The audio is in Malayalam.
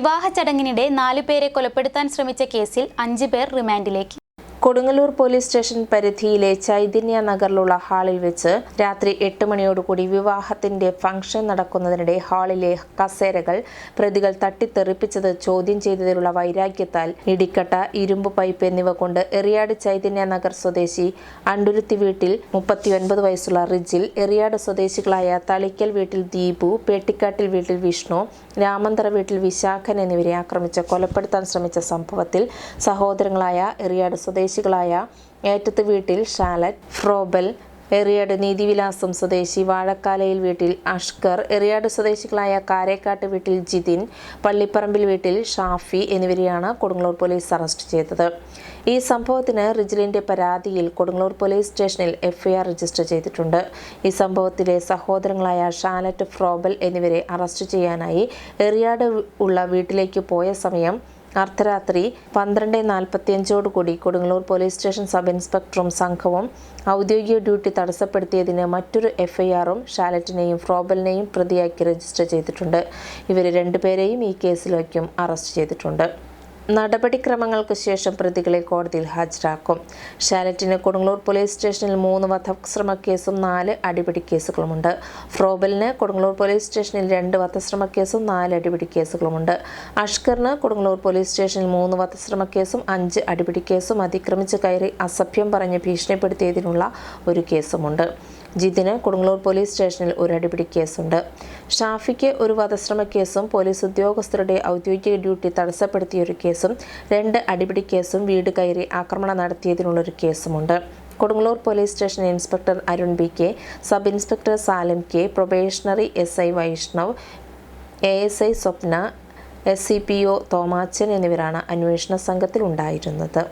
വിവാഹ ചടങ്ങിനിടെ 4 പേരെ കൊലപ്പെടുത്താൻ ശ്രമിച്ച കേസിൽ 5 പേർ റിമാൻഡിലേക്ക്. കൊടുങ്ങല്ലൂർ പോലീസ് സ്റ്റേഷൻ പരിധിയിലെ ചൈതന്യ നഗറിലുള്ള ഹാളിൽ വെച്ച് രാത്രി 8 മണിയോടുകൂടി വിവാഹത്തിന്റെ ഫംഗ്ഷൻ നടക്കുന്നതിനിടെ ഹാളിലെ കസേരകൾ പ്രതികൾ തട്ടിത്തെറിപ്പിച്ചത് ചോദ്യം ചെയ്തതിലുള്ള വൈരാഗ്യത്താൽ ഇടിക്കട്ട, ഇരുമ്പ് പൈപ്പ് എന്നിവ കൊണ്ട് എറിയാട് ചൈതന്യ നഗർ സ്വദേശി അണ്ടുരുത്തി വീട്ടിൽ 39 വയസ്സുള്ള റിജിൽ, എറിയാട് സ്വദേശികളായ തളിക്കൽ വീട്ടിൽ ദീപു, പേട്ടിക്കാട്ടിൽ വീട്ടിൽ വിഷ്ണു, രാമന്തറ വീട്ടിൽ വിശാഖൻ എന്നിവരെ ആക്രമിച്ച് കൊലപ്പെടുത്താൻ ശ്രമിച്ച സംഭവത്തിൽ സഹോദരങ്ങളായ എറിയാട് സ്വദേശികളായ ഏറ്റത്ത് വീട്ടിൽ ഷാലറ്റ്, ഫ്രോബൽ, എറിയാട് നീതിവിലാസം സ്വദേശി വാഴക്കാലയിൽ വീട്ടിൽ അഷ്കർ, എറിയാട് സ്വദേശികളായ കാരേക്കാട്ട് വീട്ടിൽ ജിതിൻ, പള്ളിപ്പറമ്പിൽ വീട്ടിൽ ഷാഫി എന്നിവരെയാണ് കൊടുങ്ങല്ലൂർ പോലീസ് അറസ്റ്റ് ചെയ്തത്. ഈ സംഭവത്തിന് റിജിലിന്റെ പരാതിയിൽ കൊടുങ്ങല്ലൂർ പോലീസ് സ്റ്റേഷനിൽ എഫ്ഐആർ രജിസ്റ്റർ ചെയ്തിട്ടുണ്ട്. ഈ സംഭവത്തിലെ സഹോദരങ്ങളായ ഷാലറ്റ്, ഫ്രോബൽ എന്നിവരെ അറസ്റ്റ് ചെയ്യാനായി എറിയാട് ഉള്ള വീട്ടിലേക്ക് പോയ സമയം അർദ്ധരാത്രി 12:45 കൊടുങ്ങല്ലൂർ പോലീസ് സ്റ്റേഷൻ സബ് ഇൻസ്പെക്ടറും സംഘവും ഔദ്യോഗിക ഡ്യൂട്ടി തടസ്സപ്പെടുത്തിയതിന് മറ്റൊരു എഫ്ഐആറും ഷാലറ്റിനെയും ഫ്രോബലിനെയും പ്രതിയാക്കി രജിസ്റ്റർ ചെയ്തിട്ടുണ്ട്. ഇവരെ 2 പേരെയും ഈ കേസിലേക്കും അറസ്റ്റ് ചെയ്തിട്ടുണ്ട്. നടപടിക്രമങ്ങൾക്ക് ശേഷം പ്രതികളെ കോടതിയിൽ ഹാജരാക്കും. ഷാലറ്റിന് കൊടുങ്ങല്ലൂർ പോലീസ് സ്റ്റേഷനിൽ 3 വധശ്രമ കേസും 4 അടിപിടി കേസുകളുമുണ്ട്. ഫ്രോബലിന് കൊടുങ്ങല്ലൂർ പോലീസ് സ്റ്റേഷനിൽ 2 വധശ്രമ കേസും 4 അടിപിടി കേസുകളുമുണ്ട്. അഷ്കറിന് കൊടുങ്ങല്ലൂർ പോലീസ് സ്റ്റേഷനിൽ 3 വധശ്രമ കേസും 5 അടിപിടി കേസും അതിക്രമിച്ച് കയറി അസഭ്യം പറഞ്ഞ് ഭീഷണിപ്പെടുത്തിയതിനുള്ള ഒരു കേസുമുണ്ട്. ജിതിന് കൊടുങ്ങല്ലൂർ പോലീസ് സ്റ്റേഷനിൽ 1 അടിപിടി കേസുണ്ട്. ഷാഫിക്ക് 1 വധശ്രമ കേസും പോലീസ് ഉദ്യോഗസ്ഥരുടെ ഔദ്യോഗിക ഡ്യൂട്ടി തടസ്സപ്പെടുത്തിയൊരു കേസും 2 അടിപിടി കേസും വീട് കയറി ആക്രമണം നടത്തിയതിനുള്ളൊരു കേസുമുണ്ട്. Kodungallur police station inspector Arun BK, sub inspector Salim K, probationary SI Vaishnav, ASI Swapna, SCPO Thomachan എന്നിവരാണ് അന്വേഷണ സംഘത്തിൽ ഉണ്ടായിരുന്നത്.